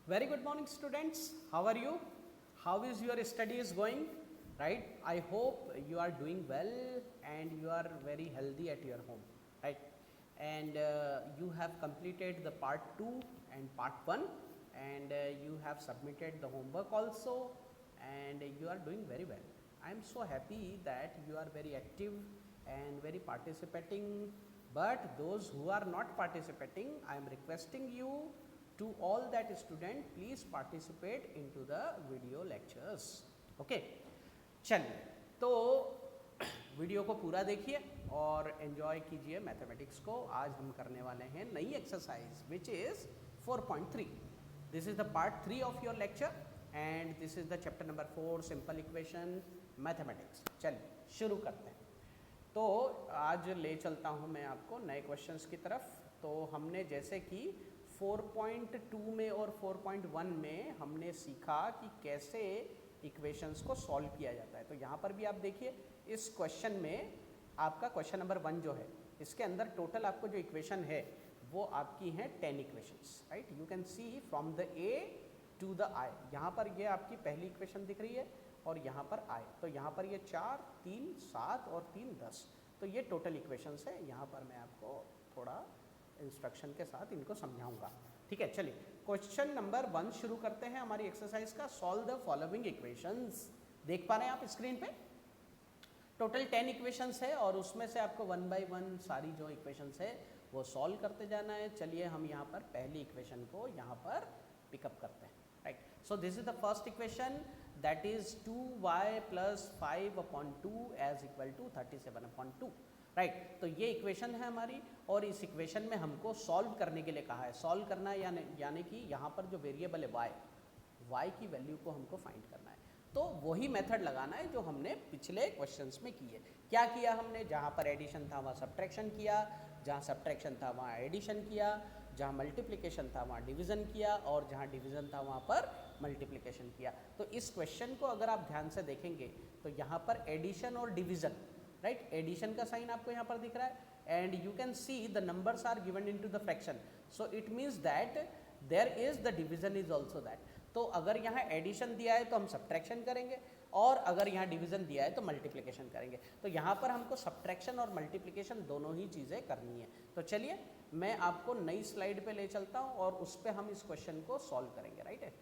Very good morning, students. How are you? How is your studies going? Right? I hope you are doing well and you are very healthy at your home. Right? And you have completed the part 2 and part 1, and you have submitted the homework also, and you are doing very well. I am so happy that you are very active and very participating. But those who are not participating, I am requesting you to all that student, please participate into the video lectures. Okay, चलिए तो video को पूरा देखिए और enjoy कीजिए mathematics को। आज हम करने वाले हैं नई exercise which is 4.3। This is the part 3 of your lecture and this is the chapter number 4 simple equation mathematics. चलिए शुरू करते हैं। तो आज ले चलता हूँ मैं आपको नए क्वेश्चंस की तरफ। तो हमने जैसे कि 4.2 में और 4.1 में हमने सीखा कि कैसे इक्वेशंस को सॉल्व किया जाता है। तो यहाँ पर भी आप देखिए, इस क्वेश्चन में आपका क्वेश्चन नंबर 1 जो है, इसके अंदर टोटल आपको जो इक्वेशन है वो आपकी हैं 10 equations. Right, you can see from the A to the I. यहाँ पर ये आपकी पहली इक्वेशन दिख रही है और यहाँ पर आई। तो यहाँ पर ये 4, 3, 7 और 3, 10। तो ये टोटल इक्वेशंस है। यहाँ पर मैं आपको थोड़ा इंस्ट्रक्शन के साथ इनको समझाऊंगा। ठीक है, चलिए क्वेश्चन नंबर 1 शुरू करते हैं हमारी एक्सरसाइज का। Solve the following equations. देख पा रहे हैं आप स्क्रीन पे? टोटल 10 इक्वेशंस है और उसमें से आपको 1 बाय 1 सारी जो इक्वेशंस है वो सॉल्व करते जाना है। चलिए हम यहाँ पर पहली इक्वेशन को यहाँ पर पिकअप करते हैं। Right, so this is the first equation, that is 2y + 5/2 as equal to 37/2। Right, तो ये इक्वेशन है हमारी और इस इक्वेशन में हमको सॉल्व करने के लिए कहा है। सॉल्व करना है यानी कि यहाँ पर जो वेरिएबल है y की वैल्यू को हमको फाइंड करना है। तो वही मेथड लगाना है जो हमने पिछले क्वेश्चंस में किए। क्या किया हमने? जहाँ पर एडिशन था वहाँ सब्ट्रैक्शन किया, जहाँ सब्ट्रैक्शन था वहाँ एडिशन किया, जहाँ मल्टीप्लिकेशन था वहाँ डिवीज़न किया और जहाँ डिवीज़न था वहाँ पर मल्टीप्लिकेशन किया। तो इस क्वेश्चन को अगर आप ध्यान से देखेंगे तो यहाँ पर एडिशन और डिवीज़न, राइट, एडिशन का साइन आपको यहाँ पर दिख रहा है and you can see the numbers are given into the fraction. So it means that there is the division is also that. तो अगर यहाँ एडिशन दिया है तो हम सब्ट्रैक्शन करेंगे और अगर यहाँ डिवीजन दिया है तो मल्टीप्लिकेशन करेंगे। तो यहाँ पर हमको सब्ट्रैक्शन और मल्टीप्लिकेशन दोनों ही चीज़ें करनी है। तो चलिए मैं आपको नई स्लाइड पे ले चलता हूँ और उस पर हम इस क्वेश्चन को सॉल्व करेंगे। राइट है,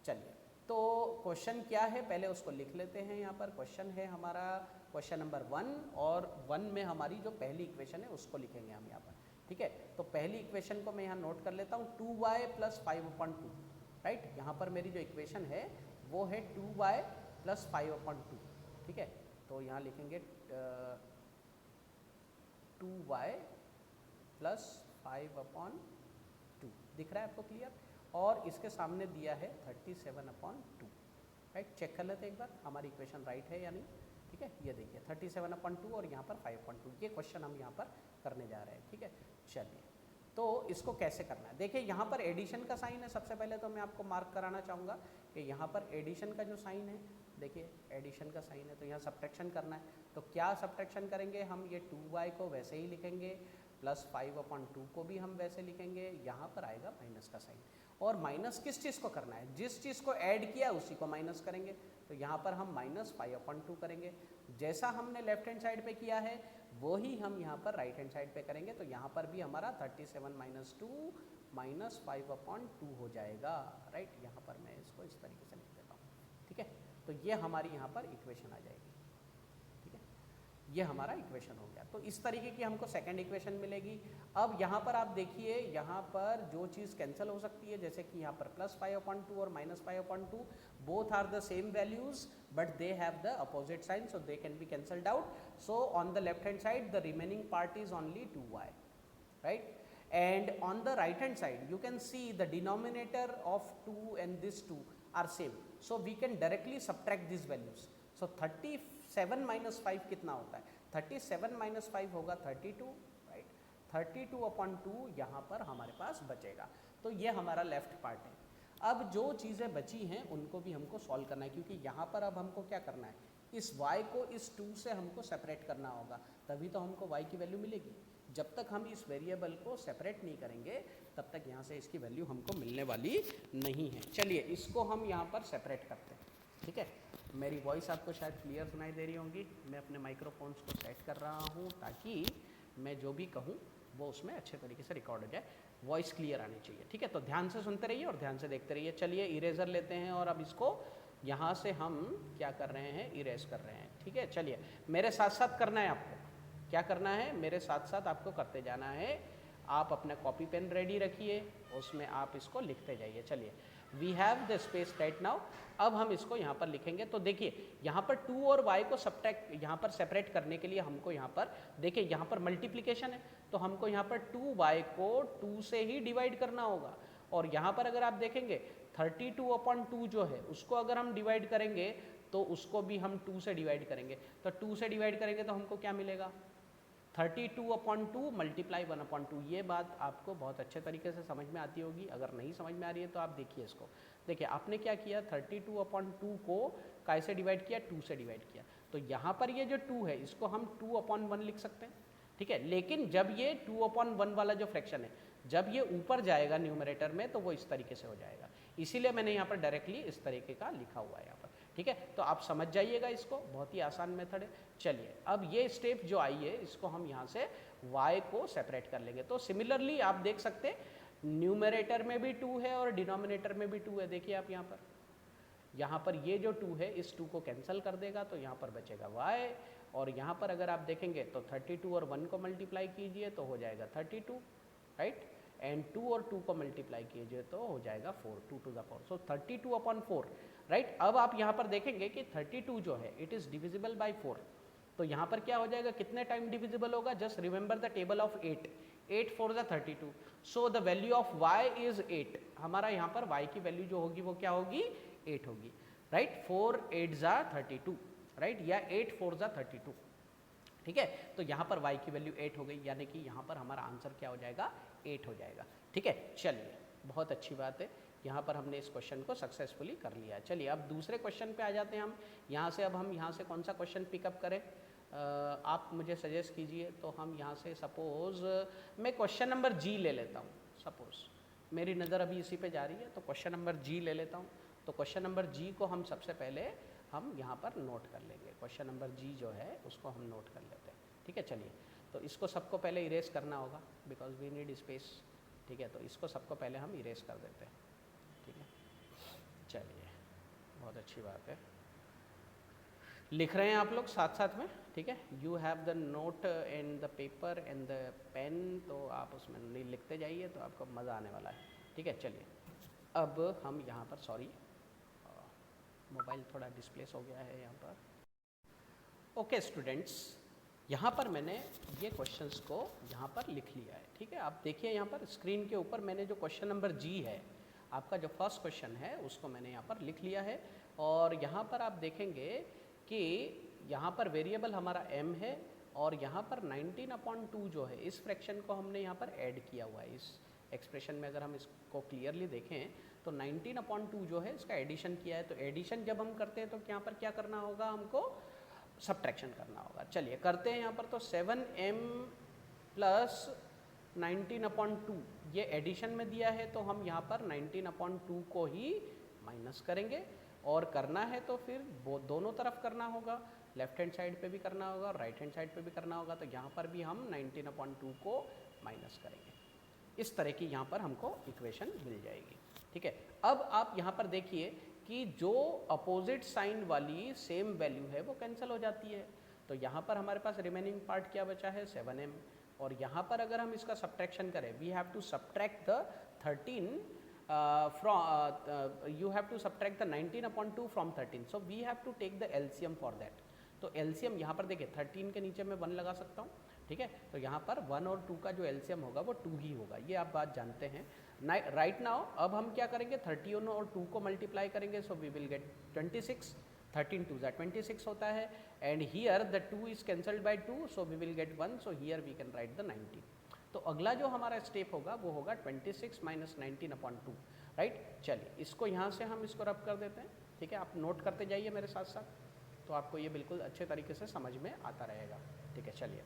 चलिए तो क्वेश्चन क्या है पहले उसको लिख लेते हैं। यहाँ पर क्वेश्चन है हमारा क्वेश्चन नंबर 1 और 1 में हमारी जो पहली इक्वेशन है उसको लिखेंगे हम यहाँ पर। ठीक है, तो पहली इक्वेशन को मैं यहाँ नोट कर लेता हूँ, 2y + 5/2। राइट, यहाँ पर मेरी जो इक्वेशन है वो है 2y + 5/2। ठीक है, तो यहाँ लिखेंगे 2y + 5/2। दिख रहा है आपको क्लियर? और इसके सामने दिया है 37/2। राइट, चेक कर लेते हैं एक बार हमारी इक्वेशन राइट है या नहीं। ठीक है, ये देखिए 37/2 और यहाँ पर 5/2। ये क्वेश्चन हम यहाँ पर करने जा रहे हैं। ठीक है, चलिए तो इसको कैसे करना है। देखिए यहाँ पर एडिशन का साइन है। सबसे पहले तो मैं आपको मार्क कराना चाहूँगा कि यहाँ पर एडिशन का जो साइन है, देखिए एडिशन का साइन है तो यहाँ सब्ट्रैक्शन करना है। तो क्या सब्ट्रैक्शन करेंगे हम? ये 2y को वैसे ही लिखेंगे प्लस 5/2 को भी हम वैसे लिखेंगे। यहाँ पर आएगा माइनस का साइन और माइनस किस चीज़ को करना है? जिस चीज़ को ऐड किया उसी को माइनस करेंगे। तो यहाँ पर हम -5/2 करेंगे। जैसा हमने लेफ्ट हैंड साइड पे किया है वो ही हम यहाँ पर राइट हैंड साइड पे करेंगे। तो यहाँ पर भी हमारा 37 - 2 -5/2 हो जाएगा। राइट, यहाँ पर मैं इसको इस तरीके से लिख देता हूँ। ठीक है, तो ये हमारी यहाँ पर इक्वेशन आ जाएगी। ठीक है, ये हमारा इक्वेशन हो गया। तो इस तरीके की हमको सेकंड इक्वेशन मिलेगी। अब यहाँ पर आप देखिए, यहाँ पर जो चीज़ कैंसिल हो सकती है, जैसे कि यहाँ पर +5/2 और -5/2, both are the same values but they have the opposite sign, so they can be cancelled out. So on the left hand side the remaining part is only 2y, right, and on the right hand side you can see the denominator of 2 and this 2 are same, so we can directly subtract these values. So 37 - 5 कितना होता है? 37 - 5 होगा 32, right. 32/2 यहाँ पर हमारे पास बचेगा। तो ये हमारा लेफ्ट पार्ट है। अब जो चीज़ें बची हैं उनको भी हमको सॉल्व करना है, क्योंकि यहाँ पर अब हमको क्या करना है, इस y को इस 2 से हमको सेपरेट करना होगा, तभी तो हमको y की वैल्यू मिलेगी। जब तक हम इस वेरिएबल को सेपरेट नहीं करेंगे तब तक यहाँ से इसकी वैल्यू हमको मिलने वाली नहीं है। चलिए इसको हम यहाँ पर सेपरेट करते हैं, ठीक है। मेरी वॉइस आपको शायद क्लियर सुनाई दे रही होंगी। मैं अपने माइक्रोफोन्स को सेट कर रहा हूँ ताकि मैं जो भी कहूँ वो उसमें अच्छे तरीके से रिकॉर्ड हो जाए, वॉइस क्लियर आनी चाहिए, ठीक है। तो ध्यान से सुनते रहिए और ध्यान से देखते रहिए। चलिए इरेजर लेते हैं और अब इसको यहाँ से हम क्या कर रहे हैं, इरेज कर रहे हैं, ठीक है। चलिए मेरे साथ साथ करना है आपको, क्या करना है, मेरे साथ साथ आपको करते जाना है। आप अपना कॉपी पेन रेडी रखिए, उसमें आप इसको लिखते जाइए। चलिए we have the space right now. अब हम इसको यहाँ पर लिखेंगे। तो देखिए यहाँ पर 2 और y को सब्ट्रैक्ट यहाँ पर सेपरेट करने के लिए हमको यहाँ पर देखिए यहाँ पर मल्टीप्लिकेशन है, तो हमको यहाँ पर 2y को 2 से ही डिवाइड करना होगा। और यहाँ पर अगर आप देखेंगे 32/2 जो है उसको अगर हम डिवाइड करेंगे तो उसको भी हम 2 से डिवाइड करेंगे। तो 2 से डिवाइड करेंगे तो हमको क्या मिलेगा, 32/2 मल्टीप्लाई 1/2। ये बात आपको बहुत अच्छे तरीके से समझ में आती होगी। अगर नहीं समझ में आ रही है तो आप देखिए इसको। देखिए आपने क्या किया, 32/2 को कैसे डिवाइड किया, 2 से डिवाइड किया। तो यहाँ पर ये जो 2 है इसको हम 2/1 लिख सकते हैं, ठीक है। लेकिन जब ये 2/1 वाला जो फ्रैक्शन है जब ये ऊपर जाएगा न्यूमरेटर में तो वो इस तरीके से हो जाएगा। इसीलिए मैंने यहाँ पर डायरेक्टली इस तरीके का लिखा हुआ है यहाँ पर, ठीक है। तो आप समझ जाइएगा इसको, बहुत ही आसान मेथड है। चलिए अब ये स्टेप जो आई है इसको हम यहाँ से y को सेपरेट कर लेंगे। तो सिमिलरली आप देख सकते हैं न्यूमरेटर में भी 2 है और डिनोमिनेटर में भी 2 है। देखिए आप यहाँ पर ये जो 2 है इस 2 को कैंसिल कर देगा तो यहाँ पर बचेगा y। और यहाँ पर अगर आप देखेंगे तो 32 और 1 को मल्टीप्लाई कीजिए तो हो जाएगा 32, राइट। एंड 2 और 2 को मल्टीप्लाई कीजिए तो हो जाएगा 4, 2 to the 4, सो 32/4, राइट। अब आप यहाँ पर देखेंगे कि 32 जो है इट इज़ डिविजिबल बाई 4। तो यहाँ पर क्या हो जाएगा, कितने टाइम डिविजिबल होगा, just remember the table of 8, 8 4 ज़ा 32, so the value of y is 8। हमारा यहाँ पर y की वैल्यू जो होगी वो क्या होगी, 8 होगी, राइट। 4 8 ज़ा 32, राइट, या 8 4 ज़ा 32, ठीक है। तो यहाँ पर y की वैल्यू 8 हो गई, यानी कि यहाँ पर हमारा आंसर क्या हो जाएगा, 8 हो जाएगा, ठीक है। चलिए बहुत अच्छी बात है, यहाँ पर हमने इस क्वेश्चन को सक्सेसफुली कर लिया। चलिए अब दूसरे क्वेश्चन पे आ जाते हैं हम। यहाँ से अब हम यहाँ से कौन सा क्वेश्चन पिकअप करें, आप मुझे सजेस्ट कीजिए। तो हम यहाँ से सपोज़ मैं क्वेश्चन नंबर जी ले लेता हूँ। सपोज़ मेरी नज़र अभी इसी पे जा रही है तो क्वेश्चन नंबर जी ले लेता हूँ। तो क्वेश्चन नंबर जी को हम सबसे पहले हम यहाँ पर नोट कर लेंगे। क्वेश्चन नंबर जी जो है उसको हम नोट कर लेते हैं, ठीक है। चलिए तो इसको सबको पहले इरेज करना होगा बिकॉज वी नीड स्पेस, ठीक है। तो इसको सबको पहले हम इरेज कर देते हैं, ठीक है। चलिए बहुत अच्छी बात है, लिख रहे हैं आप लोग साथ साथ में, ठीक है। You have the note and the paper and the pen, तो आप उसमें लिखते जाइए तो आपको मज़ा आने वाला है, ठीक है। चलिए अब हम यहाँ पर, सॉरी मोबाइल थोड़ा डिस्प्लेस हो गया है यहाँ पर। ओके स्टूडेंट्स, यहाँ पर मैंने ये क्वेश्चंस को यहाँ पर लिख लिया है, ठीक है। आप देखिए यहाँ पर स्क्रीन के ऊपर मैंने जो क्वेश्चन नंबर जी है, आपका जो फर्स्ट क्वेश्चन है उसको मैंने यहाँ पर लिख लिया है। और यहाँ पर आप देखेंगे कि यहाँ पर वेरिएबल हमारा m है और यहाँ पर 19/2 जो है इस फ्रैक्शन को हमने यहाँ पर ऐड किया हुआ है। इस एक्सप्रेशन में अगर हम इसको क्लियरली देखें तो 19/2 जो है इसका एडिशन किया है। तो एडिशन जब हम करते हैं तो यहाँ पर क्या करना होगा, हमको सब्ट्रैक्शन करना होगा। चलिए करते हैं यहाँ पर। तो 7m प्लस 19/2 ये एडिशन में दिया है तो हम यहाँ पर 19/2 को ही माइनस करेंगे। और करना है तो फिर वो दोनों तरफ करना होगा, लेफ्ट हैंड साइड पे भी करना होगा और राइट हैंड साइड पे भी करना होगा। तो यहाँ पर भी हम 19/2 को माइनस करेंगे। इस तरह की यहाँ पर हमको इक्वेशन मिल जाएगी, ठीक है। अब आप यहाँ पर देखिए कि जो अपोजिट साइन वाली सेम वैल्यू है वो कैंसिल हो जाती है। तो यहाँ पर हमारे पास रिमेनिंग पार्ट क्या बचा है, 7m। और यहाँ पर अगर हम इसका सब्ट्रैक्शन करें, we have to subtract the 13 from you have to subtract the 19/2 from 13, so we have to take the LCM for that। तो LCM यहाँ पर देखिए 13 के नीचे मैं 1 लगा सकता हूँ, ठीक है। तो यहाँ पर 1 और 2 का जो LCM होगा वो 2 ही होगा, ये आप बात जानते हैं। राइट नाउ अब हम क्या करेंगे, 13 और 2 को मल्टीप्लाई करेंगे, सो वी विल गेट 26। 13 2 26 होता है and here the 2 is cancelled by 2, so we will get 1, so here we can write the 19। तो अगला जो हमारा स्टेप होगा वो होगा 26 माइनस 19/2, राइट। चलिए इसको यहाँ से हम इसको रब कर देते हैं, ठीक है। आप नोट करते जाइए मेरे साथ साथ, तो आपको ये बिल्कुल अच्छे तरीके से समझ में आता रहेगा, ठीक है। चलिए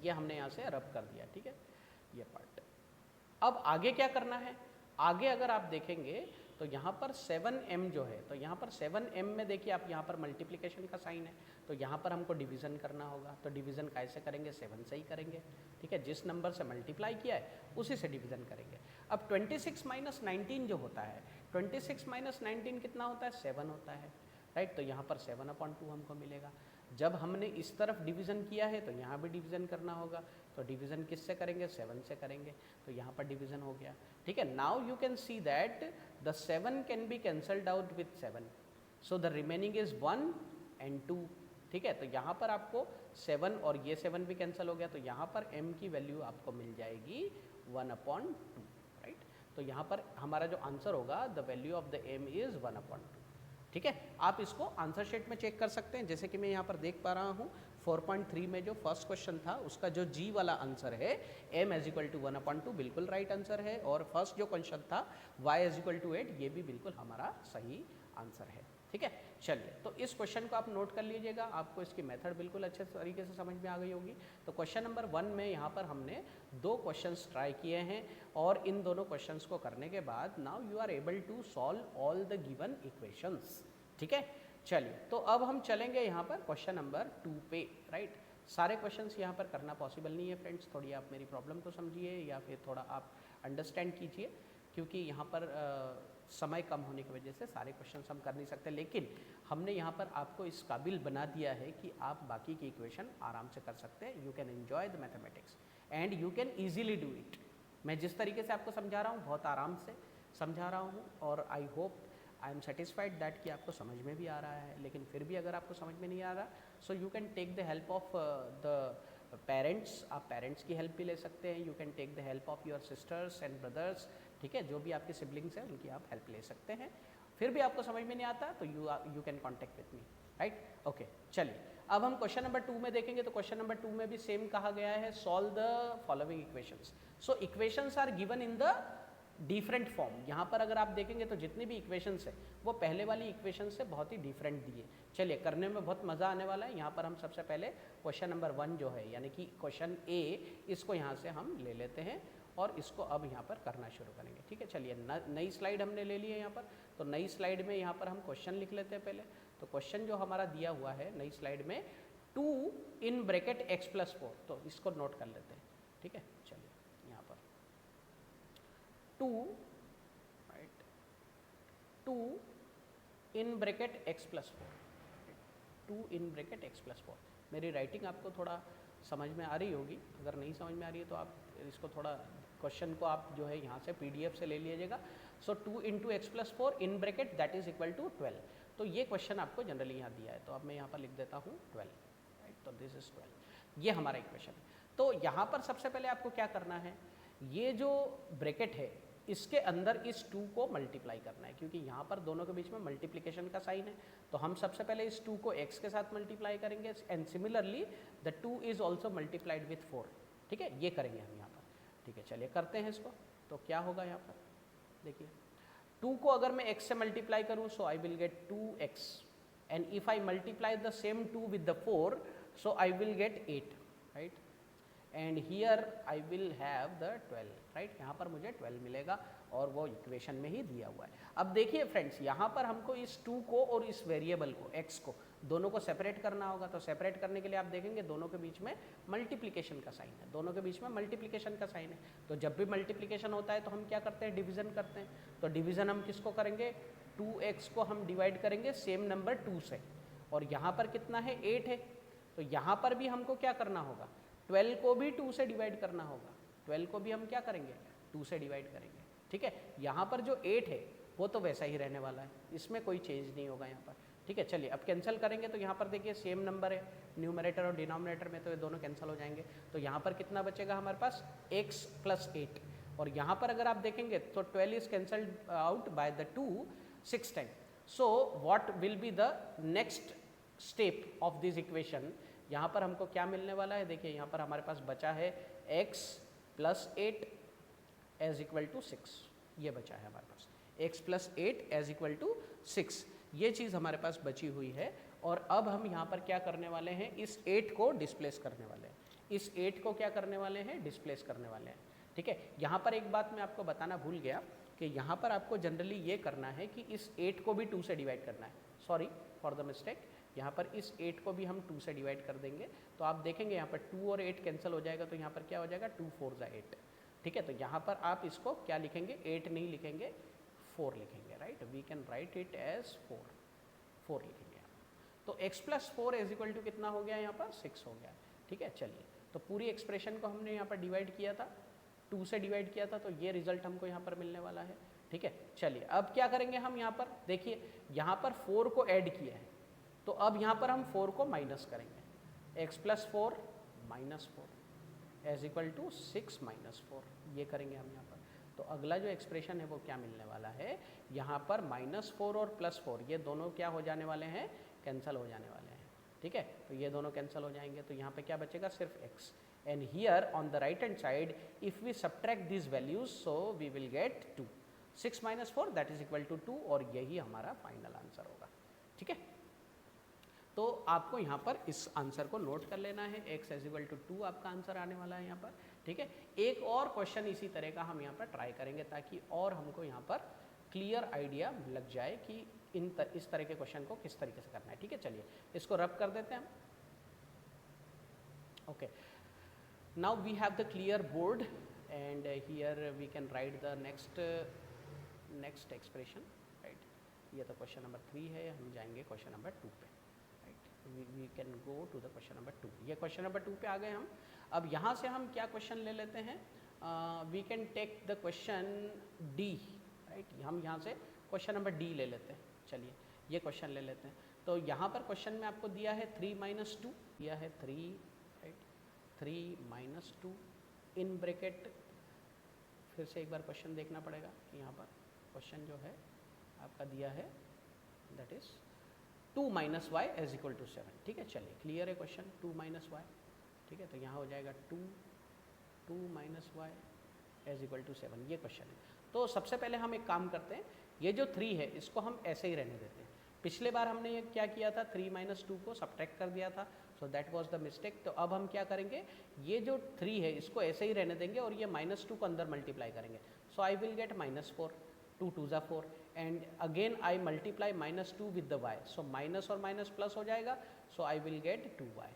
ये हमने यहाँ से रब कर दिया, ठीक है, ये पार्ट। अब आगे क्या करना है, आगे अगर आप देखेंगे तो यहाँ पर 7m जो है, तो यहाँ पर 7m में देखिए आप यहाँ पर मल्टीप्लिकेशन का साइन है, तो यहाँ पर हमको डिवीज़न करना होगा। तो डिवीज़न कैसे करेंगे, 7 से ही करेंगे, ठीक है, जिस नंबर से मल्टीप्लाई किया है उसी से डिवीज़न करेंगे। अब 26 - 19 जो होता है, 26 - 19 कितना होता है, 7 होता है, राइट। तो यहाँ पर 7/2 हमको मिलेगा। जब हमने इस तरफ डिवीज़न किया है तो यहाँ भी डिवीज़न करना होगा, तो डिवीज़न किससे करेंगे, 7 से करेंगे, तो यहाँ पर डिवीज़न हो गया, ठीक है। Now you can see that the 7 can be cancelled out with 7, so the remaining is 1 and 2, ठीक है। तो यहाँ पर आपको 7 और ये 7 भी कैंसिल हो गया, तो यहाँ पर m की वैल्यू आपको मिल जाएगी 1/2, राइट। तो यहाँ पर हमारा जो आंसर होगा, the value of the m is 1/2, ठीक है। आप इसको आंसर शीट में चेक कर सकते हैं, जैसे कि मैं यहाँ पर देख पा रहा हूँ 4.3 में जो फर्स्ट क्वेश्चन था उसका जो जी वाला आंसर है m = 1/2 बिल्कुल राइट आंसर है, और फर्स्ट जो क्वेश्चन था y = 8 ये भी बिल्कुल हमारा सही आंसर है, ठीक है। चलिए, तो इस क्वेश्चन को आप नोट कर लीजिएगा, आपको इसकी मेथड बिल्कुल अच्छे तरीके से समझ में आ गई होगी। तो क्वेश्चन नंबर 1 में यहाँ पर हमने 2 क्वेश्चंस ट्राई किए हैं, और इन दोनों क्वेश्चंस को करने के बाद now you are able to solve all the given equations, ठीक है। चलिए, तो अब हम चलेंगे यहाँ पर क्वेश्चन नंबर 2 पे, राइट। सारे क्वेश्चंस यहाँ पर करना पॉसिबल नहीं है फ्रेंड्स, थोड़ी आप मेरी प्रॉब्लम को समझिए या फिर थोड़ा आप अंडरस्टैंड कीजिए, क्योंकि यहाँ पर समय कम होने की वजह से सारे क्वेश्चंस हम कर नहीं सकते, लेकिन हमने यहाँ पर आपको इस काबिल बना दिया है कि आप बाकी की इक्वेशन आराम से कर सकते हैं। You can enjoy the mathematics and you can easily do it. मैं जिस तरीके से आपको समझा रहा हूँ बहुत आराम से समझा रहा हूँ, और I hope I am satisfied that कि आपको समझ में भी आ रहा है। लेकिन फिर भी अगर आपको समझ में नहीं आ रहा, so you can take the help of the parents, आप पेरेंट्स की हेल्प भी ले सकते हैं। You can take the help of your sisters and brothers, ठीक है, जो भी आपके सिबलिंग्स हैं उनकी आप हेल्प ले सकते हैं। फिर भी आपको समझ में नहीं आता तो you can contact with me, right. Okay, चलिए, अब हम क्वेश्चन नंबर 2 में देखेंगे। तो क्वेश्चन नंबर 2 में भी सेम कहा गया है, solve the following equations. So equations are given in the different form. यहाँ पर अगर आप देखेंगे तो जितनी भी इक्वेशंस है वो पहले वाली इक्वेशन से बहुत ही डिफरेंट दिए। चलिए, करने में बहुत मज़ा आने वाला है। यहाँ पर हम सबसे पहले क्वेश्चन नंबर 1 जो है, यानी कि क्वेश्चन ए, इसको यहाँ से हम ले लेते हैं और इसको अब यहाँ पर करना शुरू करेंगे, ठीक है। चलिए, नई स्लाइड हमने ले ली है यहाँ पर, तो नई स्लाइड में यहाँ पर हम क्वेश्चन लिख लेते हैं पहले। तो क्वेश्चन जो हमारा दिया हुआ है नई स्लाइड में, 2 इन ब्रैकेट x + 4, तो इसको नोट कर लेते हैं, ठीक है। चलिए, यहाँ पर 2, right, 2 in bracket x + 4, 2 in bracket x + 4। मेरी राइटिंग आपको थोड़ा समझ में आ रही होगी, अगर नहीं समझ में आ रही है तो आप इसको थोड़ा क्वेश्चन को आप जो है यहाँ से PDF से ले लीजिएगा। So 2 × x + 4 in bracket that is equal to 12। तो ये क्वेश्चन आपको जनरली यहाँ दिया है, तो अब मैं यहाँ पर लिख देता हूँ 12, राइट। तो दिस इज 12, ये हमारा इक्वेशन है। तो यहाँ पर सबसे पहले आपको क्या करना है, ये जो ब्रैकेट है इसके अंदर इस 2 को मल्टीप्लाई करना है, क्योंकि यहाँ पर दोनों के बीच में मल्टीप्लिकेशन का साइन है। तो हम सबसे पहले इस 2 को x के साथ मल्टीप्लाई करेंगे, and similarly the 2 is also multiplied with 4, ठीक है। ये करेंगे हम यहाँ पर, ठीक है। चलिए, करते हैं इसको। तो क्या होगा यहाँ पर, देखिए, 2 को अगर मैं x से मल्टीप्लाई करूँ, so I will get 2x, and if I multiply the same 2 with the 4, so I will get 8, right. And here I will have the 12, right. यहाँ पर मुझे 12 मिलेगा और वो इक्वेशन में ही दिया हुआ है। अब देखिए फ्रेंड्स, यहाँ पर हमको इस 2 को और इस वेरिएबल को x को दोनों को सेपरेट करना होगा। तो सेपरेट करने के लिए आप देखेंगे दोनों के बीच में मल्टीप्लिकेशन का साइन है, दोनों के बीच में मल्टीप्लिकेशन का साइन है। तो जब भी मल्टीप्लिकेशन होता है तो हम क्या करते हैं, डिवीज़न करते हैं। तो डिवीज़न हम किसको करेंगे, 2x को हम डिवाइड करेंगे सेम नंबर 2 से, और यहाँ पर कितना है, 8 है। तो यहाँ पर भी हमको क्या करना होगा, 12 को भी 2 से डिवाइड करना होगा। 12 को भी हम क्या करेंगे, 2 से डिवाइड करेंगे, ठीक है। यहाँ पर जो 8 है वो तो वैसा ही रहने वाला है, इसमें कोई चेंज नहीं होगा यहाँ पर, ठीक है। चलिए, अब कैंसिल करेंगे तो यहाँ पर देखिए सेम नंबर है न्यूमरेटर और डिनोमिनेटर में, तो ये दोनों कैंसिल हो जाएंगे। तो यहाँ पर कितना बचेगा हमारे पास, x + 8, और यहाँ पर अगर आप देखेंगे तो 12 is cancelled out by the 2 6 time. So what will be the next step of this equation, यहाँ पर हमको क्या मिलने वाला है, देखिए यहाँ पर हमारे पास बचा है x + 8 = 6, ये बचा है हमारे पास, x + 8 = 6, ये चीज़ हमारे पास बची हुई है। और अब हम यहाँ पर क्या करने वाले हैं, इस 8 को डिस्प्लेस करने वाले हैं। इस 8 को क्या करने वाले हैं, डिस्प्लेस करने वाले हैं। ठीक है, यहाँ पर एक बात मैं आपको बताना भूल गया कि यहाँ पर आपको जनरली ये करना है कि इस 8 को भी 2 से डिवाइड करना है। सॉरी फॉर द मिस्टेक, यहाँ पर इस 8 को भी हम 2 से डिवाइड कर देंगे। तो आप देखेंगे यहाँ पर 2 और 8 कैंसिल हो जाएगा, तो यहाँ पर क्या हो जाएगा, 2 4 जा 8। ठीक है, तो यहाँ पर आप इसको क्या लिखेंगे, 8 नहीं लिखेंगे, 4 लिखेंगे, right. We can write it as 4 लिखेंगे। तो x plus 4 is equal to कितना हो गया, यहाँ पर 6 हो गया। ठीक है, चलिए, तो पूरी एक्सप्रेशन को हमने यहाँ पर डिवाइड किया था, 2 से डिवाइड किया था, तो ये रिजल्ट हमको यहाँ पर मिलने वाला है। ठीक है, चलिए अब क्या करेंगे हम, यहाँ पर देखिए, यहाँ पर 4 को ऐड किया है, तो अब यहाँ पर हम 4 को माइनस करेंगे। x plus 4 minus 4 as equal to 6 minus 4, ये करेंगे हम यहाँ पर। तो अगला जो एक्सप्रेशन है वो क्या मिलने वाला है, यहाँ पर -4 और +4 ये दोनों क्या हो जाने वाले हैं, कैंसिल हो जाने वाले हैं। ठीक है, तो ये दोनों कैंसिल हो जाएंगे, तो यहाँ पे क्या बचेगा, सिर्फ x। And here on the right hand side if we subtract this values, so we will get 2। 6 minus 4 that is equal to 2, और यही हमारा फाइनल आंसर होगा। ठीक है, तो आपको यहाँ पर इस आंसर को नोट कर लेना है, x इज इक्वल टू 2 आपका आंसर आने वाला है यहाँ पर। ठीक है, एक और क्वेश्चन इसी तरह का हम यहाँ पर ट्राई करेंगे, ताकि और हमको यहाँ पर क्लियर आइडिया लग जाए कि इस तरह के क्वेश्चन को किस तरीके से करना है। ठीक है, चलिए इसको रब कर देते हैं हम। Okay, now we have the clear board and here we can write the next expression, right. ये तो क्वेश्चन नंबर 3 है, हम जाएंगे क्वेश्चन नंबर 2 पे, right. We can go to the question number 2। ये क्वेश्चन नंबर 2 पे आ गए हम। अब यहाँ से हम क्या क्वेश्चन ले लेते हैं, we can take the question D, right. हम यहाँ से क्वेश्चन नंबर डी ले लेते हैं। चलिए ये क्वेश्चन ले लेते हैं। तो यहाँ पर क्वेश्चन में आपको दिया है 3 माइनस 2, दिया है 3, राइट, 3 माइनस 2 इन ब्रैकेट। फिर से एक बार क्वेश्चन देखना पड़ेगा कि यहाँ पर क्वेश्चन जो है आपका दिया है that is 2 minus Y as equal to 7। ठीक है, चलिए क्लियर है क्वेश्चन, 2 माइनस वाई। ठीक है, तो यहाँ हो जाएगा 2 minus Y as equal to 7, ये क्वेश्चन है। तो सबसे पहले हम एक काम करते हैं, ये जो 3 है इसको हम ऐसे ही रहने देते हैं। पिछले बार हमने ये क्या किया था, 3 माइनस 2 को सब्ट्रैक्ट कर दिया था, so that was the mistake. तो अब हम क्या करेंगे, ये जो 3 है इसको ऐसे ही रहने देंगे और ये -2 को अंदर मल्टीप्लाई करेंगे। सो आई विल गेट -4, 2 2 जा 4 and again I multiply -2 with the y, so minus और माइनस प्लस हो जाएगा, सो आई विल गेट 2y।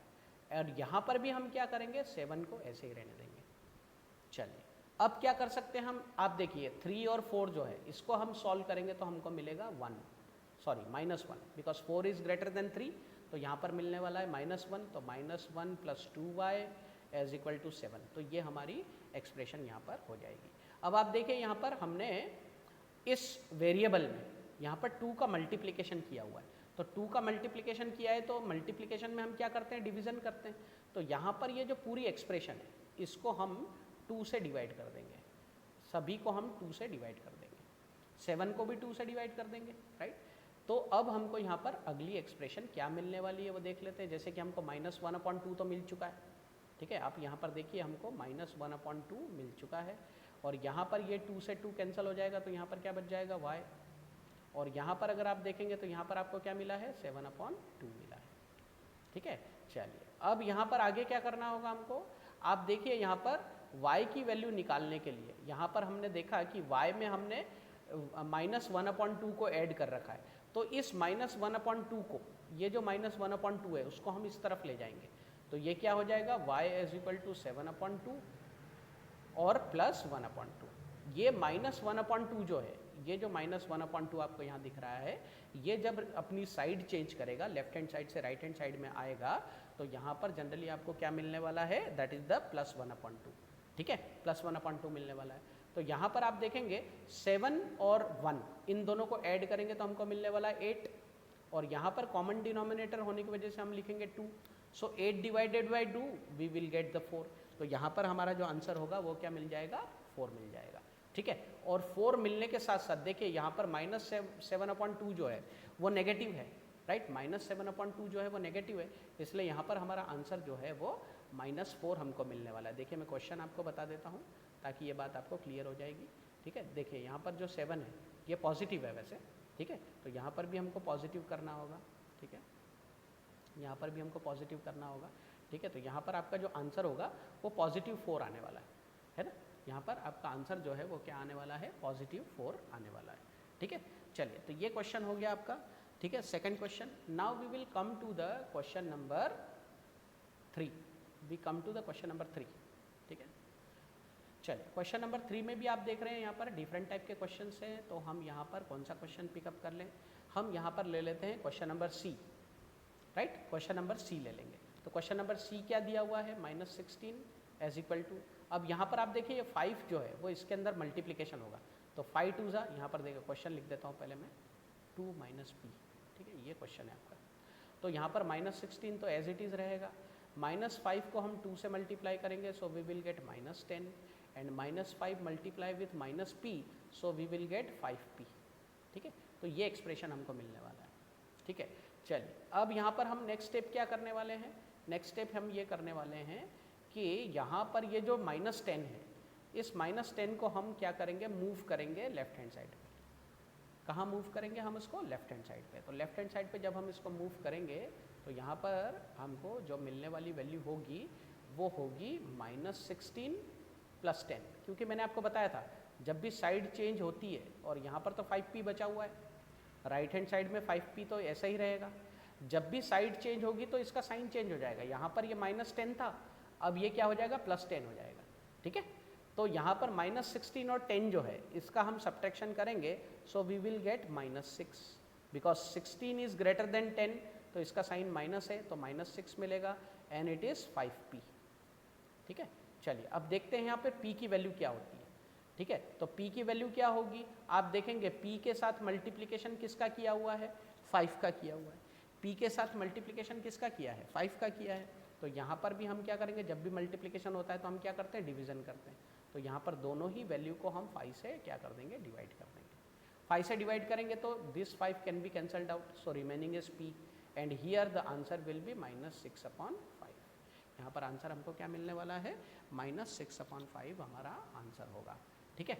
और यहाँ पर भी हम क्या करेंगे, 7 को ऐसे ही रहने देंगे। चलिए अब क्या कर सकते हैं हम, आप देखिए 3 और 4 जो है इसको हम सॉल्व करेंगे तो हमको मिलेगा -1, बिकॉज 4 इज ग्रेटर देन 3, तो यहाँ पर मिलने वाला है -1, तो -1 plus 2y as equal to 7। तो ये हमारी एक्सप्रेशन यहाँ पर हो जाएगी। अब आप देखिए यहाँ पर हमने इस वेरिएबल में यहाँ पर 2 का मल्टीप्लिकेशन किया हुआ है, तो 2 का मल्टीप्लिकेशन किया है तो मल्टीप्लिकेशन में हम क्या करते हैं, डिवीज़न करते हैं। तो यहाँ पर ये जो पूरी एक्सप्रेशन है इसको हम 2 से डिवाइड कर देंगे, सभी को हम 2 से डिवाइड कर देंगे, 7 को भी 2 से डिवाइड कर देंगे, राइट। तो अब हमको यहाँ पर अगली एक्सप्रेशन क्या मिलने वाली है वो देख लेते हैं। जैसे कि हमको -1/2 तो मिल चुका है, ठीक है। आप यहाँ पर देखिए हमको -1/2 मिल चुका है, और यहाँ पर ये 2 से 2 कैंसिल हो जाएगा, तो यहाँ पर क्या बच जाएगा y, और यहाँ पर अगर आप देखेंगे तो यहाँ पर आपको क्या मिला है, 7/2 मिला है, ठीक है। चलिए अब यहाँ पर आगे क्या करना होगा हमको, आप देखिए यहाँ पर y की वैल्यू निकालने के लिए यहाँ पर हमने देखा कि y में हमने -1/2 को ऐड कर रखा है, तो इस -1/2 को, ये जो -1/2 है उसको हम इस तरफ ले जाएंगे, तो ये क्या हो जाएगा, y इज इक्वल टू 7/2 और प्लस 1/2। ये -1/2 जो है, ये जो -1/2 आपको यहाँ दिख रहा है, ये जब अपनी साइड चेंज करेगा, लेफ्ट हैंड साइड से राइट हैंड साइड में आएगा, तो यहाँ पर जनरली आपको क्या मिलने वाला है, दैट इज द +1/2, ठीक है, +1/2 मिलने वाला है। तो यहाँ पर आप देखेंगे 7 और 1 इन दोनों को ऐड करेंगे तो हमको मिलने वाला है 8, और यहाँ पर कॉमन डिनोमिनेटर होने की वजह से हम लिखेंगे 2, so 8 divided by 2 we will get the 4। तो यहाँ पर हमारा जो आंसर होगा वो क्या मिल जाएगा, 4 मिल जाएगा, ठीक है। और 4 मिलने के साथ साथ देखिए यहाँ पर -7/2 जो है वो नेगेटिव है, राइट, -7/2 जो है वो नेगेटिव है, इसलिए यहाँ पर हमारा आंसर जो है वो -4 हमको मिलने वाला है। देखिए मैं क्वेश्चन आपको बता देता हूँ ताकि ये बात आपको क्लियर हो जाएगी, ठीक है। देखिए यहाँ पर जो 7 है ये पॉजिटिव है वैसे, ठीक है, तो यहाँ पर भी हमको पॉजिटिव करना होगा, ठीक है, यहाँ पर भी हमको पॉजिटिव करना होगा, ठीक है, तो यहाँ पर आपका जो आंसर होगा वो +4 आने वाला है ना। यहाँ पर आपका आंसर जो है वो क्या आने वाला है, +4 आने वाला है। ठीक है, चलिए तो ये क्वेश्चन हो गया आपका। ठीक है, second question. Now we will come to the question number 3। We come to the question number 3। ठीक है, चलिए क्वेश्चन नंबर 3 में भी आप देख रहे हैं यहाँ पर डिफरेंट टाइप के क्वेश्चन हैं। तो हम यहाँ पर कौन सा क्वेश्चन पिकअप कर लें, हम यहाँ पर ले लेते हैं question number C, right. Question number C ले लेंगे। तो क्वेश्चन नंबर सी क्या दिया हुआ है, -16 एज इक्वल टू, अब यहाँ पर आप देखिए ये 5 जो है वो इसके अंदर मल्टीप्लिकेशन होगा। तो 5 2 ज़ा, यहाँ पर देखो क्वेश्चन लिख देता हूँ पहले मैं, 2 - p। ठीक है, ये क्वेश्चन है आपका। तो यहाँ पर -16 तो एज इट इज़ रहेगा, -5 को हम 2 से मल्टीप्लाई करेंगे, so we will get -10 and -5 multiply with -p, so we will get 5p। ठीक है, तो ये एक्सप्रेशन हमको मिलने वाला है। ठीक है, चलिए अब यहाँ पर हम नेक्स्ट स्टेप क्या करने वाले हैं, नेक्स्ट स्टेप हम ये करने वाले हैं कि यहाँ पर ये जो -10 है, इस -10 को हम क्या करेंगे, मूव करेंगे लेफ्ट हैंड साइड पे। कहाँ मूव करेंगे हम इसको, लेफ्ट हैंड साइड पे। तो लेफ्ट हैंड साइड पे जब हम इसको मूव करेंगे तो यहाँ पर हमको जो मिलने वाली वैल्यू होगी वो होगी -16 + 10, क्योंकि मैंने आपको बताया था जब भी साइड चेंज होती है, और यहाँ पर तो 5p बचा हुआ है, राइट हैंड साइड में 5p तो ऐसा ही रहेगा। जब भी साइड चेंज होगी तो इसका साइन चेंज हो जाएगा। यहाँ पर ये -10 था, अब ये क्या हो जाएगा, +10 हो जाएगा। ठीक है, तो यहाँ पर -16 और 10 जो है इसका हम सब्ट्रैक्शन करेंगे, so we will get -6, because 16 is greater than 10, तो इसका साइन माइनस है तो -6 मिलेगा एंड इट इज़ 5p। ठीक है, चलिए अब देखते हैं यहाँ पे p की वैल्यू क्या होती है। ठीक है, तो p की वैल्यू क्या होगी, आप देखेंगे p के साथ मल्टीप्लिकेशन किसका किया हुआ है, 5 का किया हुआ है। p के साथ मल्टीप्लिकेशन किसका किया है, 5 का किया है। तो यहाँ पर भी हम क्या करेंगे, जब भी मल्टीप्लिकेशन होता है तो हम क्या करते हैं, डिवीजन करते हैं। तो यहाँ पर दोनों ही वैल्यू को हम 5 से क्या कर देंगे, डिवाइड कर देंगे। 5 से डिवाइड करेंगे तो this 5 can be cancelled out, so remaining is p and here the answer will be -6/5। यहाँ पर आंसर हमको क्या मिलने वाला है, -6/5 हमारा आंसर होगा। ठीक है,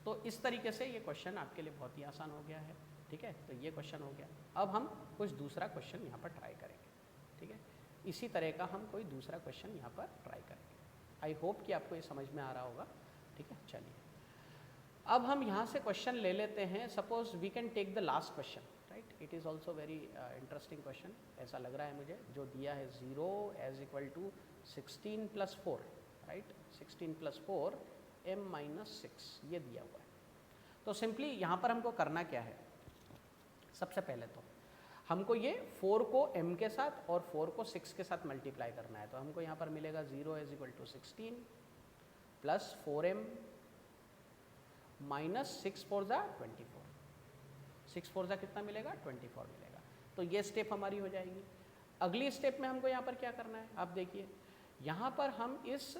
तो इस तरीके से ये क्वेश्चन आपके लिए बहुत ही आसान हो गया है। ठीक है, तो ये क्वेश्चन हो गया। अब हम कुछ दूसरा क्वेश्चन यहाँ पर ट्राई करेंगे। ठीक है, इसी तरह का हम कोई दूसरा क्वेश्चन यहाँ पर ट्राई करेंगे। आई होप कि आपको ये समझ में आ रहा होगा। ठीक है, चलिए अब हम यहाँ से क्वेश्चन ले लेते हैं। Suppose we can take the last question, right. It is also very interesting question, ऐसा लग रहा है मुझे। जो दिया है 0 = 16 + 4, राइट, 16 + 4 m-6, ये दिया हुआ है। तो सिंपली यहाँ पर हमको करना क्या है, सबसे पहले तो हमको ये 4 को m के साथ और 4 को 6 के साथ मल्टीप्लाई करना है। तो हमको यहाँ पर मिलेगा 0 = 16 + 4m - 6 4 ज़ा 24, 6 4 ज़ा कितना मिलेगा, 24 मिलेगा। तो ये स्टेप हमारी हो जाएगी। अगली स्टेप में हमको यहाँ पर क्या करना है, आप देखिए यहाँ पर हम इस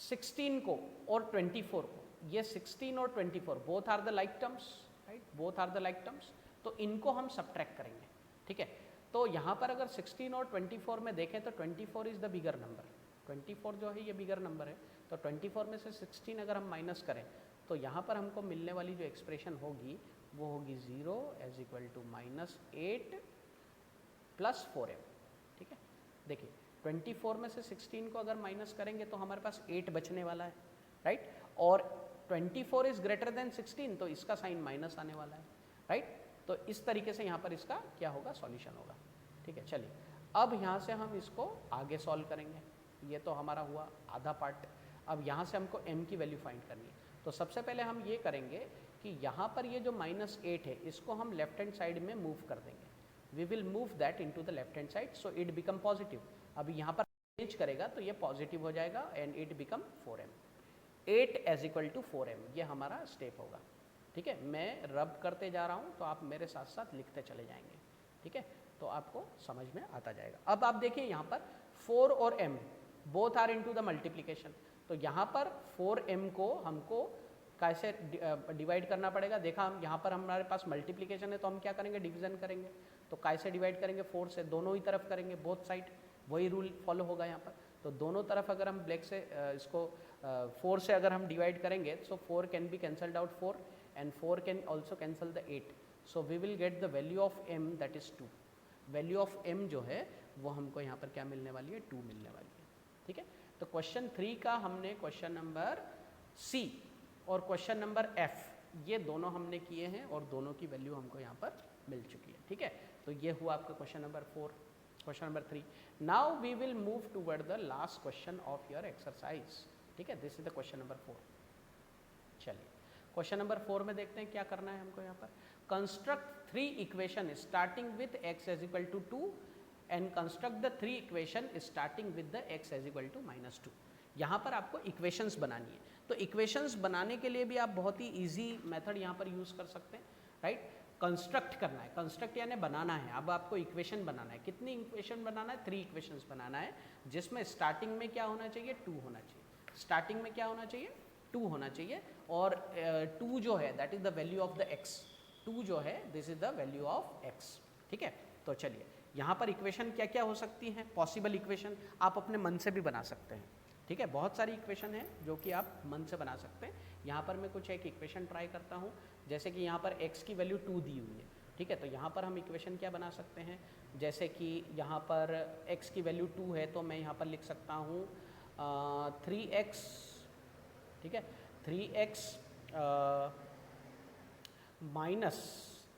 16 को और 24 को, ये 16 और 24 both are the like terms, right, both are the like terms, तो इनको हम सब्ट्रैक्ट करेंगे। ठीक है, तो यहाँ पर अगर 16 और 24 में देखें तो 24 इज़ द बिगर नंबर, 24 जो है ये बिगर नंबर है। तो 24 में से 16 अगर हम माइनस करें तो यहाँ पर हमको मिलने वाली जो एक्सप्रेशन होगी वो होगी 0 = -8 + 4m। ठीक है, देखिए 24 में से 16 को अगर माइनस करेंगे तो हमारे पास 8 बचने वाला है, राइट, और 24 इज़ ग्रेटर देन 16, तो इसका साइन माइनस आने वाला है, राइट। तो इस तरीके से यहाँ पर इसका क्या होगा, सॉल्यूशन होगा। ठीक है, चलिए अब यहाँ से हम इसको आगे सॉल्व करेंगे। ये तो हमारा हुआ आधा पार्ट। अब यहाँ से हमको m की वैल्यू फाइंड करनी है। तो सबसे पहले हम ये करेंगे कि यहाँ पर ये जो -8 है इसको हम लेफ्ट हैंड साइड में मूव कर देंगे। We will move that into the left hand side, so it become positive. अभी यहाँ पर चेंज करेगा तो ये पॉजिटिव हो जाएगा and it become 4m। 8 = 4m, ये हमारा स्टेप होगा। ठीक है, मैं रब करते जा रहा हूँ तो आप मेरे साथ साथ लिखते चले जाएंगे। ठीक है, तो आपको समझ में आता जाएगा। अब आप देखिए यहाँ पर 4 और m both are into the multiplication. तो यहाँ पर 4m को हमको कैसे डिवाइड करना पड़ेगा, देखा हम यहाँ पर हमारे पास मल्टीप्लिकेशन है तो हम क्या करेंगे, डिवीजन करेंगे। तो कैसे डिवाइड करेंगे, 4 से, दोनों ही तरफ करेंगे, बोथ साइड, वही रूल फॉलो होगा यहाँ पर। तो दोनों तरफ अगर हम ब्लैक से इसको 4 से अगर हम डिवाइड करेंगे so 4 can be cancelled out 4 and 4 can also cancel the 8, so we will get the value of m, that is 2। Value of m जो है वो हमको यहाँ पर क्या मिलने वाली है, 2 मिलने वाली है। ठीक है, तो क्वेश्चन 3 का हमने क्वेश्चन नंबर C और क्वेश्चन नंबर F ये दोनों हमने किए हैं और दोनों की वैल्यू हमको यहाँ पर मिल चुकी है। ठीक है, तो ये हुआ आपका question number 4। Question number 3, now we will move toward the last question of your exercise. ठीक है, this is the question number 4। चलिए क्वेश्चन नंबर 4 में देखते हैं क्या करना है हमको यहाँ पर। Construct 3 equation starting with x is equal to 2 and construct the 3 equation starting with the x is equal to -2। यहाँ पर आपको इक्वेशंस बनानी है, तो इक्वेशंस बनाने के लिए भी आप बहुत ही इजी मेथड यहाँ पर यूज़ कर सकते हैं, राइट। कंस्ट्रक्ट करना है, कंस्ट्रक्ट यानी बनाना है। अब आपको इक्वेशन बनाना है, कितनी इक्वेशन बनाना है, 3 इक्वेशंस बनाना है, जिसमें स्टार्टिंग में क्या होना चाहिए, 2 होना चाहिए। स्टार्टिंग में क्या होना चाहिए, 2 होना चाहिए, और 2 जो है that is the value of the x, 2 जो है this is the value of x। ठीक है, तो चलिए यहाँ पर इक्वेशन क्या क्या हो सकती हैं, पॉसिबल इक्वेशन आप अपने मन से भी बना सकते हैं। ठीक है, बहुत सारी इक्वेशन है जो कि आप मन से बना सकते हैं। यहाँ पर मैं कुछ एक इक्वेशन ट्राई करता हूँ, जैसे कि यहाँ पर x की वैल्यू 2 दी हुई है। ठीक है, तो यहाँ पर हम इक्वेशन क्या बना सकते हैं, जैसे कि यहाँ पर x की वैल्यू 2 है तो मैं यहाँ पर लिख सकता हूँ 3x। ठीक है, 3x माइनस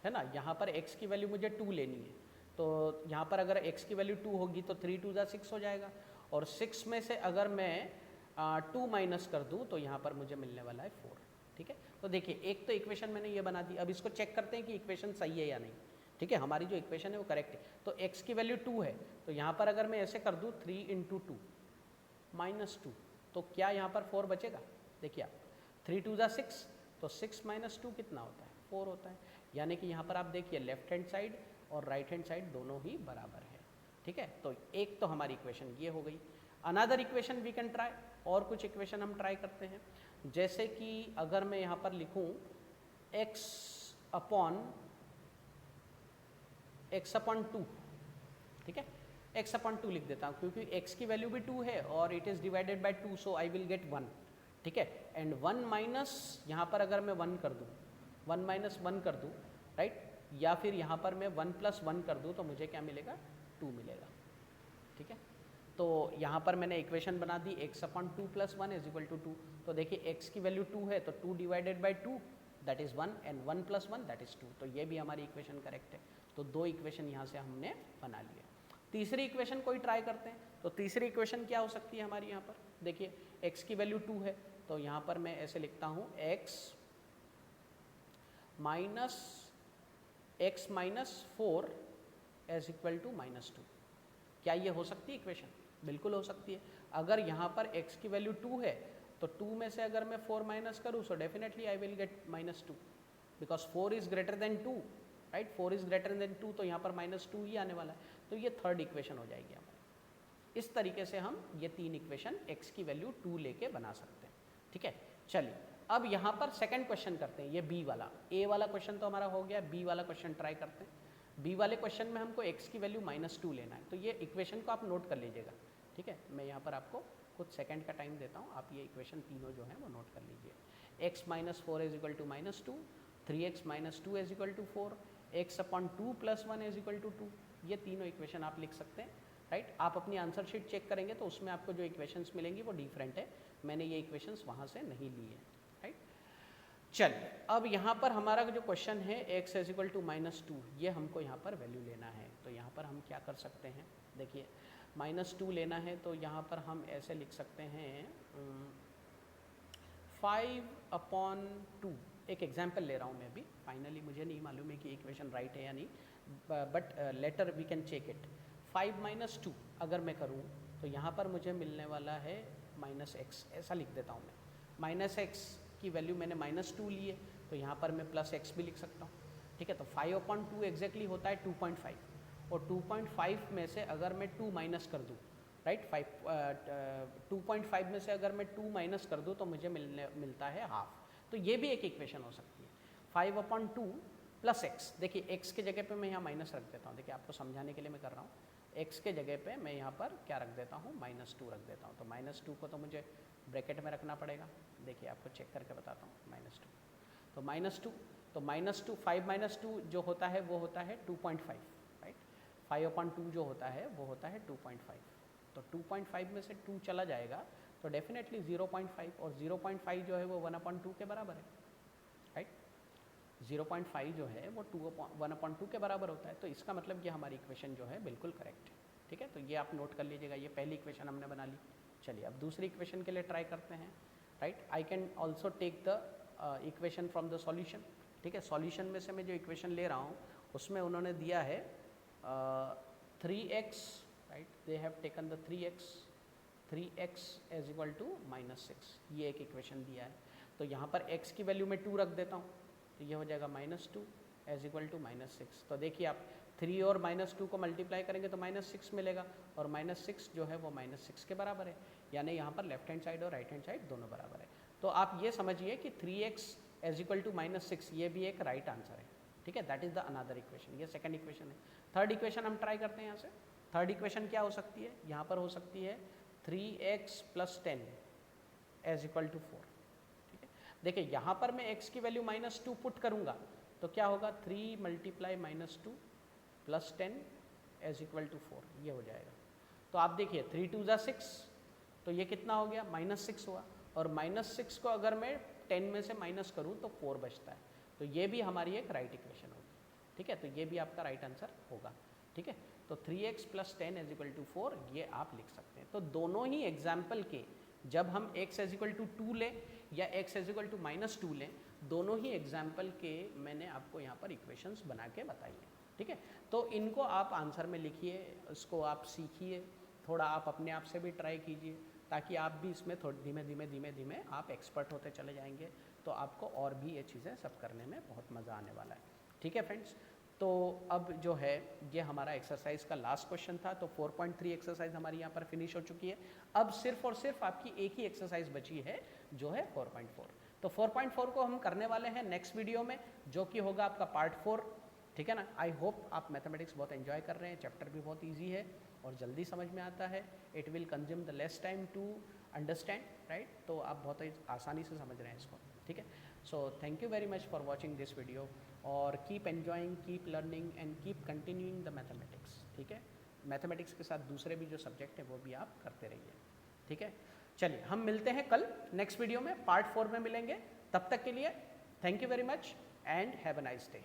है ना, यहाँ पर x की वैल्यू मुझे 2 लेनी है, तो यहाँ पर अगर x की वैल्यू 2 होगी तो 3 2 6 हो जाएगा, और 6 में से अगर मैं 2 माइनस कर दूँ तो यहाँ पर मुझे मिलने वाला है 4। ठीक है, तो देखिए एक तो इक्वेशन मैंने ये बना दी, अब इसको चेक करते हैं कि इक्वेशन सही है या नहीं। ठीक है, हमारी जो इक्वेशन है वो करेक्ट है, तो x की वैल्यू 2 है, तो यहाँ पर अगर मैं ऐसे कर दूँ 3 × 2 -2, तो क्या यहाँ पर 4 बचेगा। देखिए आप 3 2 6, तो 6 - 2 कितना होता है, 4 होता है। यानी कि यहाँ पर आप देखिए लेफ्ट हैंड साइड और राइट हैंड साइड दोनों ही बराबर है। ठीक है, तो एक तो हमारी इक्वेशन ये हो गई। Another equation we can try, और कुछ इक्वेशन हम ट्राई करते हैं, जैसे कि अगर मैं यहाँ पर लिखूँ x अपॉन 2। ठीक है, x अपॉन 2 लिख देता हूँ, क्योंकि x की वैल्यू भी 2 है और it is divided by 2, so I will get 1। ठीक है, एंड 1 माइनस यहाँ पर अगर मैं 1 कर दूँ, 1 - 1 कर दूँ, राइट, या फिर यहाँ पर मैं 1 + 1 कर दूँ तो मुझे क्या मिलेगा, 2 मिलेगा। ठीक है, तो यहाँ पर मैंने इक्वेशन बना दी x अपॉन 2 + 1 = 2। तो देखिए x की वैल्यू 2 है तो 2 divided by 2 that is 1, and 1 + 1 that is 2, तो ये भी हमारी इक्वेशन करेक्ट है। तो 2 इक्वेशन यहाँ से हमने बना लिए। तीसरी इक्वेशन कोई ट्राई करते हैं, तो तीसरी इक्वेशन क्या हो सकती है हमारी यहाँ पर, देखिए x की वैल्यू 2 है, तो यहाँ पर मैं ऐसे लिखता हूँ x minus x - 4 is equal to -2। क्या ये हो सकती है इक्वेशन, बिल्कुल हो सकती है। अगर यहाँ पर x की वैल्यू 2 है तो 2 में से अगर मैं 4 माइनस करूँ so definitely I will get -2, because 4 is greater then 2, right, 4 is greater then 2, तो यहाँ पर -2 ही आने वाला है, तो ये थर्ड इक्वेशन हो जाएगी हमारी। इस तरीके से हम ये 3 इक्वेशन x की वैल्यू 2 लेके बना सकते हैं। ठीक है, चलिए अब यहाँ पर सेकंड क्वेश्चन करते हैं, ये b वाला। a वाला क्वेश्चन तो हमारा हो गया, b वाला क्वेश्चन ट्राई करते हैं। b वाले क्वेश्चन में हमको x की वैल्यू -2 लेना है, तो ये इक्वेशन को आप नोट कर लीजिएगा। ठीक है, मैं यहाँ पर आपको कुछ सेकंड का टाइम देता हूँ, आप ये इक्वेशन तीनों जो हैं वो नोट कर लीजिए। x - 4 is equal to -2, 3x - 2 is equal to 4, x upon 2 + 1 is equal to 2, ये तीनों इक्वेशन आप लिख सकते हैं, राइट। आप अपनी आंसर शीट चेक करेंगे तो उसमें आपको जो इक्वेशंस मिलेंगी वो डिफरेंट है, मैंने ये इक्वेशंस वहाँ से नहीं ली है, राइट। चलिए अब यहाँ पर हमारा जो क्वेश्चन है x इज इक्वल टू -2, ये हमको यहाँ पर वैल्यू लेना है, तो यहाँ पर हम क्या कर सकते हैं, देखिए -2 लेना है तो यहाँ पर हम ऐसे लिख सकते हैं 5/2। एक एग्जाम्पल ले रहा हूँ मैं भी, फाइनली मुझे नहीं मालूम है कि इक्वेशन राइट है या नहीं, but later we can check it. 5 - 2 अगर मैं करूँ तो यहाँ पर मुझे मिलने वाला है -x, ऐसा लिख देता हूँ मैं। -x की वैल्यू मैंने -2 ली है, तो यहाँ पर मैं +x भी लिख सकता हूँ। ठीक है, तो 5/2 एग्जैक्टली होता है 2.5, और 2.5 में से अगर मैं 2 माइनस कर दूँ, राइट, 2.5 में से अगर मैं 2 माइनस कर दूँ तो मुझे मिलता है हाफ, तो ये भी एक इक्वेशन हो सकती है। 5/2 + x, देखिए x के जगह पे मैं यहाँ माइनस रख देता हूँ, देखिए आपको समझाने के लिए मैं कर रहा हूँ, x के जगह पे मैं यहाँ पर क्या रख देता हूँ, -2 रख देता हूँ। तो -2 को तो मुझे ब्रैकेट में रखना पड़ेगा, देखिए आपको चेक करके बताता हूँ, -2, तो -2, तो -2 5 - 2 जो होता है वो होता है 2.5, राइट। 5/2 जो होता है वो होता है 2.5, तो 2.5 में से 2 चला जाएगा तो डेफिनेटली 0.5, और 0.5 जो है वो 1/2 के बराबर है, राइट। 0.5 जो है वो 1/2 के बराबर होता है, तो इसका मतलब ये हमारी इक्वेशन जो है बिल्कुल करेक्ट है, ठीक है। तो ये आप नोट कर लीजिएगा, ये पहली इक्वेशन हमने बना ली। चलिए अब दूसरी इक्वेशन के लिए ट्राई करते हैं, right. I can also take the equation from the solution, ठीक है। सॉल्यूशन में से मैं जो इक्वेशन ले रहा हूँ उसमें उन्होंने दिया है 3x, right, they have taken the 3x is equal to -6, ये एक इक्वेशन दिया है। तो यहाँ पर x की वैल्यू में 2 रख देता हूँ, तो ये हो जाएगा -2 इज इक्वल टू -6। तो देखिए आप 3 और -2 को मल्टीप्लाई करेंगे तो -6 मिलेगा, और -6 जो है वो -6 के बराबर है, यानी यहाँ पर लेफ्ट हैंड साइड और राइट हैंड साइड दोनों बराबर है। तो आप ये समझिए कि 3x इज इक्वल टू -6 ये भी एक राइट आंसर है, ठीक है। That is the another equation, ये सेकंड इक्वेशन है। थर्ड इक्वेशन हम ट्राई करते हैं यहाँ से। थर्ड इक्वेशन क्या हो सकती है, यहाँ पर हो सकती है 3x + 10 इज इक्वल टू 4, ठीक है। देखिए यहाँ पर मैं x की वैल्यू -2 पुट करूँगा तो क्या होगा, 3 × -2 + 10 इज इक्वल टू 4, ये हो जाएगा। तो आप देखिए 3 × 2 = 6, तो ये कितना हो गया, -6 हुआ, और -6 को अगर मैं 10 में से माइनस करूँ तो 4 बचता है, तो ये भी हमारी एक राइट इक्वेशन होगी, ठीक है। तो ये भी आपका राइट आंसर होगा, ठीक है। तो 3x + 10 इज इक्वल टू 4 ये आप लिख सकते हैं। तो दोनों ही एग्जाम्पल के जब हम x इज इक्वल टू 2 लें या x इज इक्वल टू -2 लें, दोनों ही एग्जाम्पल के मैंने आपको यहाँ पर इक्वेशंस बना के बताई है, ठीक है। तो इनको आप आंसर में लिखिए, इसको आप सीखिए, थोड़ा आप अपने आप से भी ट्राई कीजिए, ताकि आप भी इसमें थोड़ी धीमे धीमे आप एक्सपर्ट होते चले जाएंगे, तो आपको और भी ये चीज़ें सब करने में बहुत मज़ा आने वाला है, ठीक है फ्रेंड्स। तो अब जो है ये हमारा एक्सरसाइज का लास्ट क्वेश्चन था, तो 4.3 एक्सरसाइज हमारी यहाँ पर फिनिश हो चुकी है। अब सिर्फ और सिर्फ आपकी एक ही एक्सरसाइज बची है जो है 4.4। तो 4.4 को हम करने वाले हैं नेक्स्ट वीडियो में, जो कि होगा आपका पार्ट 4, ठीक है ना। आई होप आप मैथमेटिक्स बहुत एंजॉय कर रहे हैं, चैप्टर भी बहुत ईजी है और जल्दी समझ में आता है। It will consume the less time to understand, right. तो आप बहुत ही आसानी से समझ रहे हैं इसको, ठीक है। So thank you very much for watching this video, और keep enjoying, keep learning and keep continuing the mathematics, ठीक है। मैथमेटिक्स के साथ दूसरे भी जो सब्जेक्ट है वो भी आप करते रहिए, ठीक है। चलिए हम मिलते हैं कल नेक्स्ट वीडियो में, पार्ट 4 में मिलेंगे। तब तक के लिए thank you very much and have a nice day.